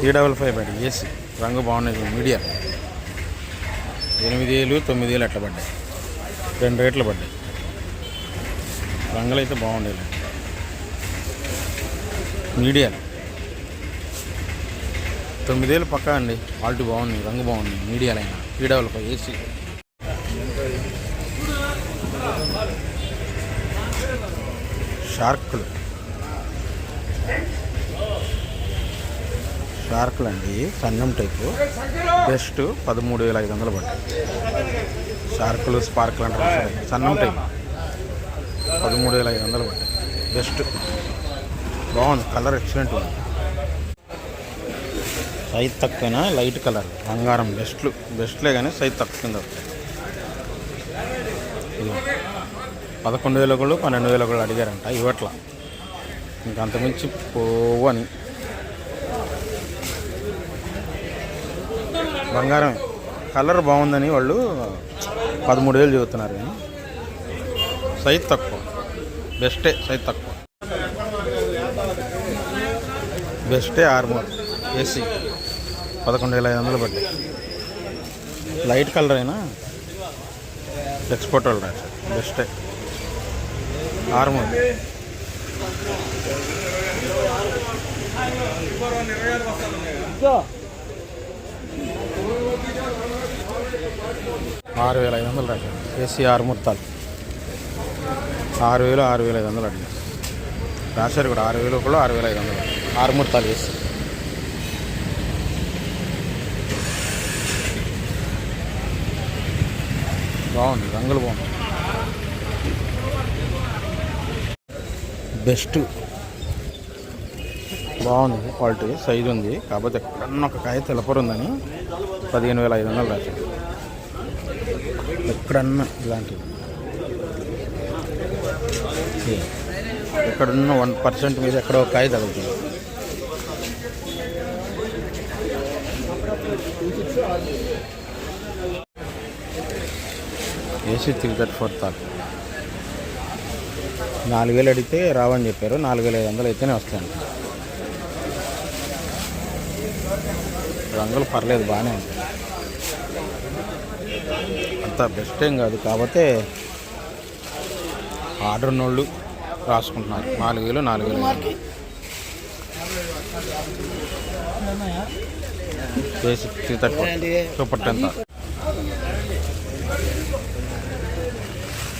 E55 బడ్డీ AC రంగు బాగున్నది మీడియా 8,000 9,000 అట్లా పడ్డాయి. 2 రేట్లు పడ్డాయి. రంగులు అయితే బాగుండేది. మీడియా 9,000 పక్కా అండి. క్వాలిటీ బాగుంది, రంగు బాగుంది. మీడియాలైనా E55 ఏసీ. షార్కులు అండి, సన్నం టైపు బెస్ట్ 13,500 పడ్డాయి. షార్కులు స్పార్కులు అంటారు, సన్నం టైప్ 13,500 పడ్డాయి. బెస్ట్ బాగుంది, కలర్ ఎక్సలెంట్ ఉంది. సైజ్ తక్కువైనా లైట్ కలర్ బంగారం బెస్ట్లే కానీ సైజ్ తక్కువ కింద వస్తాయి. 11,000 ఒకళ్ళు 12,000 ఒకళ్ళు అడిగారంట, ఇవట్ల ఇంకంతమించి పోవు అని. బంగారం కలర్ బాగుందని వాళ్ళు 13,000 చెబుతున్నారు, కానీ సైజ్ తక్కువ. బెస్టే, సైజ్ తక్కువ. బెస్టే ఆర్మూర్ ఏసీ 11,500 పడ్డాయి. లైట్ కలర్ అయినా ఎక్స్పోర్ట్ వాళ్ళు రాశారు. బెస్టే ఆర్మూర్. $6,500 రాశారు. ఏసీ ఆర్మూర్ తాల్ 6,000 6,500 అడిగారు. రాశారు కూడా 6,000 కూడా 6,500 ఆర్మూర్ తాల్ ఏసీ. బాగుంది, రంగులు బాగుంది. బెస్ట్ బాగుంది, క్వాలిటీ సైజు ఉంది. కాకపోతే ఎక్కడన్నా ఒక కాయ తెలపరు ఉందని 15,500 రాశారు. ఎక్కడన్నా ఇలాంటివి ఎక్కడున్న 1% మీద ఎక్కడో ఒక కాయ తగులుతుంది. ఏసీ 334 తాక్ 4,000 అడిగితే రావని చెప్పారు. 4,500 అయితేనే వస్తాయండి. రంగులు పర్లేదు, బాగానే ఉంది. అంత బెస్ట్ ఏం కాదు, కాకపోతే ఆర్డర్ ఉన్నోళ్ళు రాసుకుంటున్నారు. 4,000 4,500 ఏసీ 334 సూపర్ 10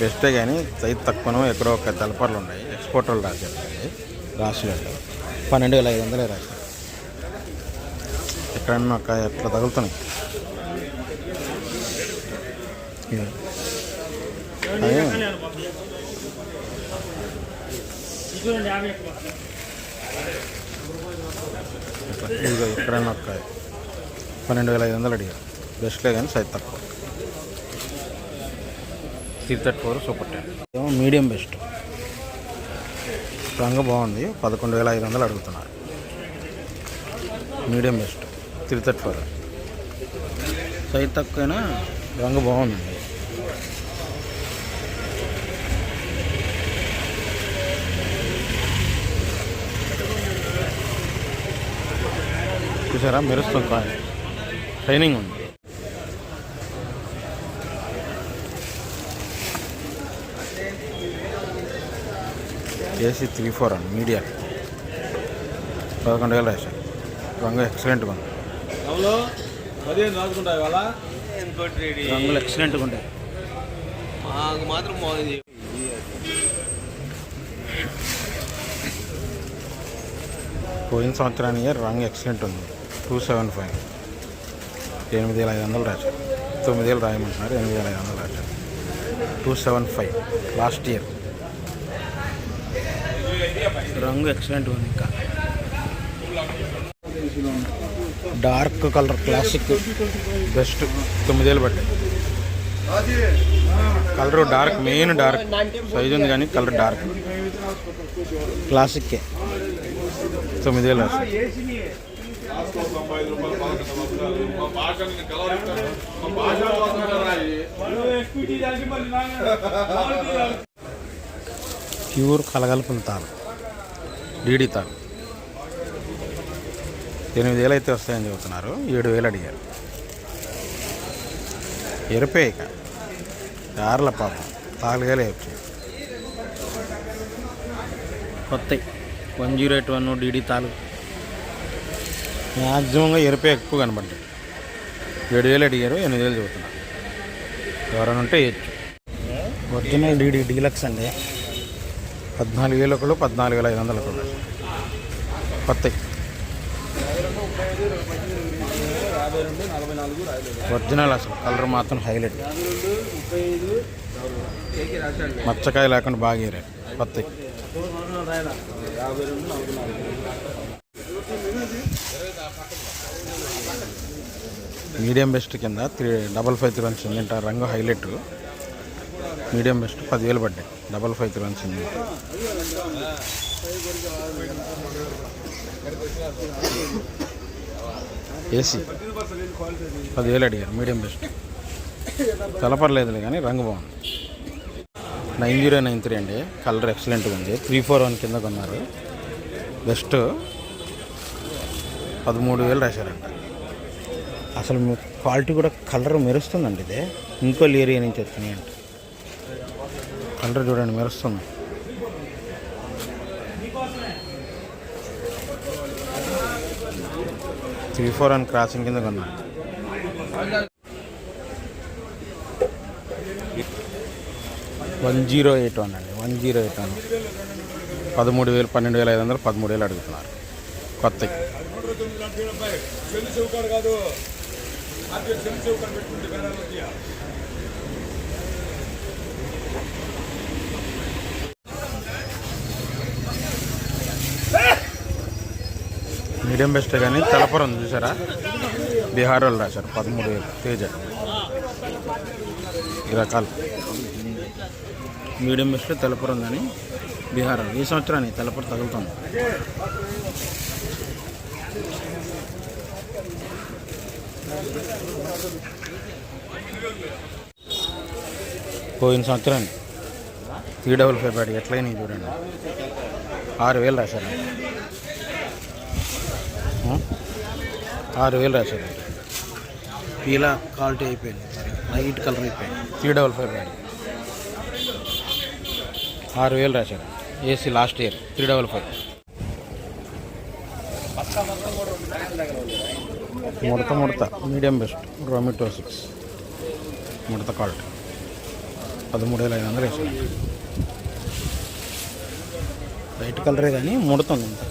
బెస్టే, కానీ సైజ్ తక్కువను ఎక్కడో ఒక తలపర్లు ఉన్నాయి. ఎక్స్పోర్ట్ వాళ్ళు రాసినట్టు 12,500 రాశారు. ఎక్కడన్నా ఒక ఎట్లా తగులుతున్నాయి. ఇదిగో ఎక్కడన్నా ఒక 12,500 అడిగారు. బెస్ట్లే కానీ సైజ్ తక్కువ. 334 సూపర్ 10 మీడియం బెస్ట్. రంగు బాగుంది. 11,500 అడుగుతున్నారు. Medium best 334. సైజ్ తక్కువైనా రంగు బాగుందండి. చూసారా, మెరుస్తుంది, కాయ షైనింగ్ ఉంది. ఏసీ 34 అండి, మీడియా 11,000 రాశారు. రంగు ఎక్సలెంట్గా ఉంది. రంగులు ఎక్సలెంట్గా ఉంటాయి. పోయిన సంవత్సరానికి రంగు ఎక్సలెంట్ ఉంది. 275 8,500 రాశారు. 9,000 రాయమంటున్నారు. 8,500 రాశారు. 275 లాస్ట్ ఇయర్. రంగు ఎక్సలెంట్ ఉంది. ఇంకా డార్క్ కలర్ క్లాసిక్ బెస్ట్ 9,000 పడ్డాయి. Colour dark, main dark size ఉంది కానీ కలర్ డార్క్ క్లాసిక్కే 9,000 రాశారు. ప్యూర్ కలగలుపున తారు, డీడీ తారు 8,000 అయితే వస్తాయని చెబుతున్నారు. 7,000 అడిగారు. ఎరుపే ఇక యార్ల పాపం 4,000 వచ్చాయి. కొత్త 1081 డీడీ తాలూకు మ్యాక్సిమంగా ఎరుపే ఎక్కువ కనబడ్డాయి. 7,000 అడిగారు, 8,000 చెబుతున్నారు. ఎవరైనా ఉంటే వేయచ్చు. ఒరిజినల్ డీడీ డీలక్స్ అండి. 14,000 ఒకళ్ళు, 14,500 ఒకళ్ళు. కొత్త ఒరిజినల్ అసలు కలర్ మాత్రం హైలైట్. మచ్చకాయ లేకుండా బాగా ఏరారు. కొత్త మీడియం బెస్ట్ కింద 553 సిమెంట్ రంగు హైలైట్. మీడియం బెస్ట్ 10,000 పడ్డాయి. 553 సిమెంట్. ఏసీ 10,000 అడిగారు. మీడియం బెస్ట్ తెలపర్లేదులే కానీ రంగు బాగుంది. 9093 అండి. కలర్ ఎక్సలెంట్గా ఉంది. 341 కింద కొన్నారు. బెస్ట్ 13,000 రాశారంట. అసలు క్వాలిటీ కూడా కలర్ మెరుస్తుందండి. ఇదే ఇంకో ఏరియా నుంచి వచ్చినాయి అంటే కలర్ చూడండి మెరుస్తుంది. త్రీ ఫోర్ వన్ క్రాసింగ్ కింద కొన్నాను. $1081 అండి. 1081 13,000 12,500 13,000 అడుగుతున్నారు. కొత్త మీడియం బెస్ట్ కానీ తెలపరం చూసారా, బీహార్ వాళ్ళు రాశారు. 13,000 తేజ. ఈ రకాలు మీడియం బెస్ట్ తెలపరం కానీ బీహార్. ఈ సంవత్సరాన్ని తెలపర తగులుతుంది. పోయిన సంవత్సరాన్ని 355 పాడి ఎట్లయినా చూడండి. 6,000 రాశారు. 6,000 రాశారు. ఇలా క్వాలిటీ అయిపోయింది. లైట్ కలర్ అయిపోయింది. 355 పాడి 6,000 రాశారు. AC last year 355. ముడత మీడియం బెస్ట్ రోమిటో 6 ముడత క్వాలిటీ 13,500 వేసాను. వైట్ కలరే కానీ ముడుతుంది ఇంత.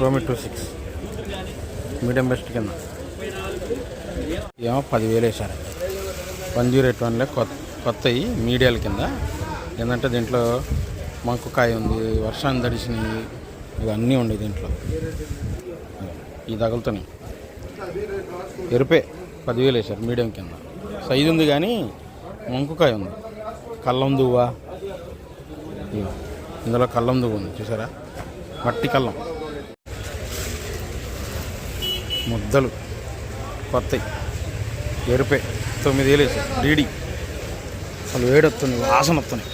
రోమిటో 6 మీడియం బెస్ట్ కింద ఏమో 10,000 వేసారండి. 1081లో కొత్తవి మీడియాల కింద. ఏంటంటే దీంట్లో మంకుకాయ ఉంది, వర్షాన్ని తడిసినవి ఇవన్నీ ఉండే దీంట్లో. ఈ తగులుతున్నాయి. ఎరుపే 10,000 వేసారు మీడియం కింద. సైజు ఉంది కానీ మంకుకాయ ఉంది. కల్లం దువ్వ ఇందులో కల్లం దువ్వ ఉంది చూసారా, మట్టి కల్లం. ముద్దలు కొత్తవి ఎరుపే 9,000 వేసారు. డీడీ అసలు వేడొస్తుంది, వాసన వస్తుంది.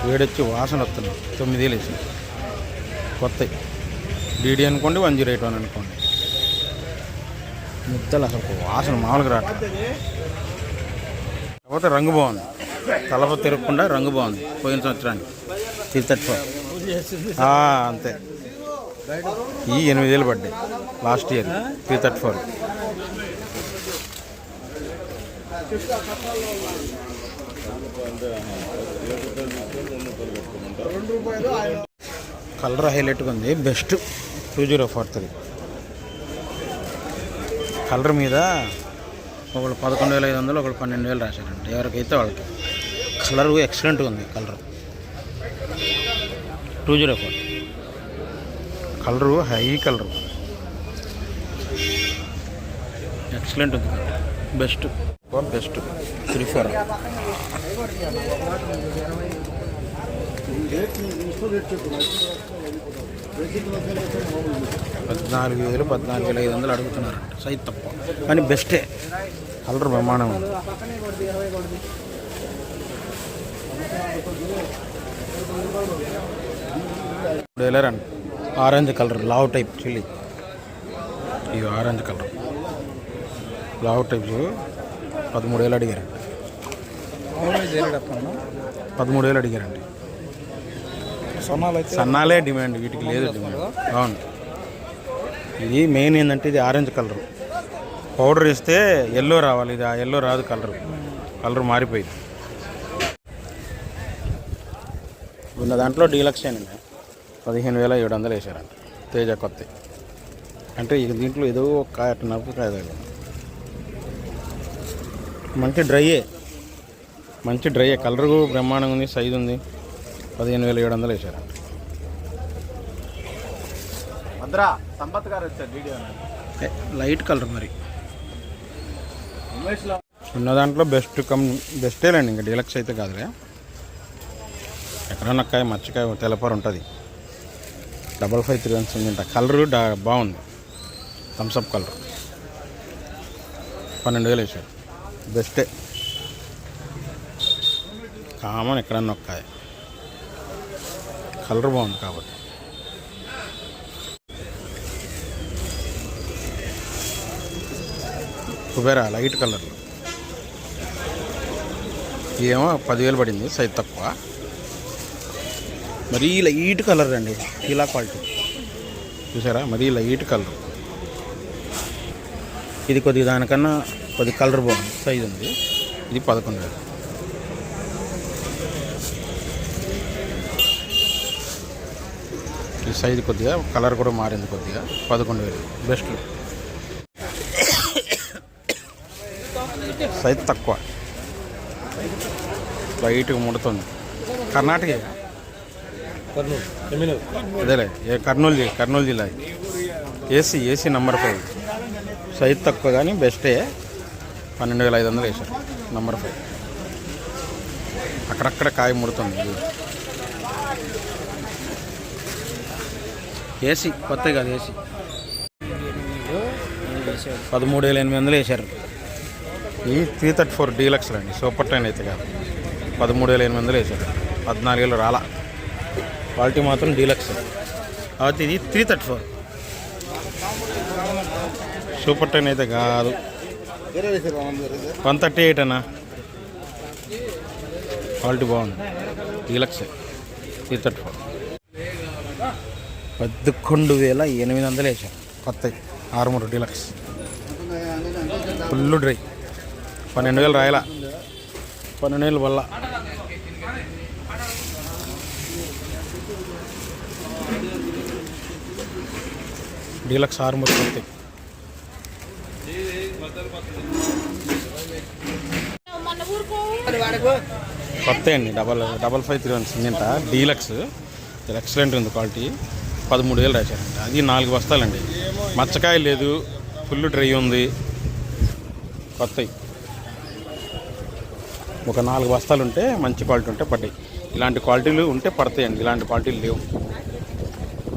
వేడొచ్చి వాసన వస్తుంది. 9,000 వేసారు. కొత్తవి డీడీ అనుకోండి, 1081 అనుకోండి. ముద్దలు అసలు వాసన మామూలుగా రావట్లేదు. కాకపోతే రంగు బాగుంది. తలప తిరగకుండా రంగు బాగుంది. పోయిన సంవత్సరానికి 334 అంతే. ఈ 8,000 పడ్డాయి లాస్ట్ ఇయర్ 334. కలర్ హైలైట్గా ఉంది. బెస్ట్ 2043. కలర్ మీద ఒకళ్ళు 11,500 ఒకళ్ళు 12,000 రాశారంట. ఎవరికైతే వాళ్ళకి కలరు ఎక్సలెంట్గా ఉంది. Colour 204 colour high colour excellent ఉంది. బెస్ట్ 3-4 14,000 14,500 అడుగుతున్నారంట. సైజ్ తప్ప కానీ బెస్టే. కలర్ బ్రహ్మాండం ఉంది. $3,000 అండి. ఆరెంజ్ కలర్ లావ్ టైప్ చిల్లీ. ఇది ఆరెంజ్ కలర్ లావ్ టైప్స్ 13,000 అడిగారండి. 13,000 అడిగారండి. సన్నాలే డిమాండ్, వీటికి లేదు డిమాండ్. అవును, ఇది మెయిన్ ఏంటంటే ఇది ఆరెంజ్ కలర్. పౌడర్ వేస్తే ఎల్లో రావాలి, ఇది ఆ ఎల్లో రాదు. కలర్ మారిపోయింది. ఉన్న దాంట్లో డీలక్స్ అండి 15,700 వేసారంట. తేజ కొత్త అంటే ఇక దీంట్లో ఏదో ఒక కాయ నవ్వు కాయ. మంచి డ్రైయే కలర్ బ్రహ్మాండంగా ఉంది, సైజు ఉంది. 15,700 వేసారంట. సంపత్ గారు వచ్చారు వీడియో. లైట్ కలర్ మరి ఉన్న దాంట్లో బెస్టేలేండి, ఇంకా డీలక్స్ అయితే కాదులే. ఎక్కడన్నా కాయ మచ్చకాయ తెల్లపారు ఉంటుంది. 5531 ఉందంట. కలరు బాగుంది, థమ్స్అప్ కలర్. 12,000 వేసారు. బెస్టే, కామన్ ఎక్కడన్నా ఒక కాయ. కలర్ బాగుంది కాబట్టి. కుబేరా లైట్ కలర్, ఏమో 10,000 పడింది. సైజ్ తక్కువ, మరీ లైట్ కలర్ అండి. ఇలా క్వాలిటీ చూసారా, మరీ లైట్ కలర్. ఇది కొద్దిగా దానికన్నా కొద్ది కలర్ బాగుంది, సైజ్ ఉంది. ఇది 11,000. ఈ సైజు కొద్దిగా కలర్ కూడా మారింది కొద్దిగా. 11,000 బెస్ట్. సైజ్ తక్కువ, లైట్గా ముడుతుంది. కర్ణాటక అదేలే, కర్నూలు జిల్లా. AC number 5. సైజ్ తక్కువ కానీ బెస్టే. 12,500 వేసారు. నంబర్ 5. అక్కడక్కడ కాయ ముడుతుంది. ఏసీ కొత్త కాదు, ఏసీ 13,800 వేసారు. ఈ 334 డీలక్స్లు అండి, సూపర్ టైన్ అయితే కాదు. 13,800 వేసారు. 14,000 రాలా. క్వాలిటీ మాత్రం డీలక్స్. కాబట్టి ఇది 334 సూపర్ టెన్ అయితే కాదు. 138 అన్నా. క్వాలిటీ బాగుంది, డీలక్స్ 334. 11,800 వేసాం. కొత్త ఆర్మూర్ డీలక్స్ ఫుల్ డ్రై. 12,000 రాయలా, 12,000 వల్ల. డీలక్స్ ఆర్మూర్ కొత్త అండి. 5531 సిమెంట్ డీలక్స్. ఎక్సలెంట్ ఉంది క్వాలిటీ. 13,000 రాశారంట. అది 4 బస్తాలండి. మచ్చకాయ లేదు, ఫుల్ డ్రై ఉంది. కొత్తవి ఒక 4 బస్తాలు ఉంటే మంచి క్వాలిటీ ఉంటే పడ్డాయి. ఇలాంటి క్వాలిటీలు ఉంటే పడతాయండి, ఇలాంటి క్వాలిటీలు లేవు.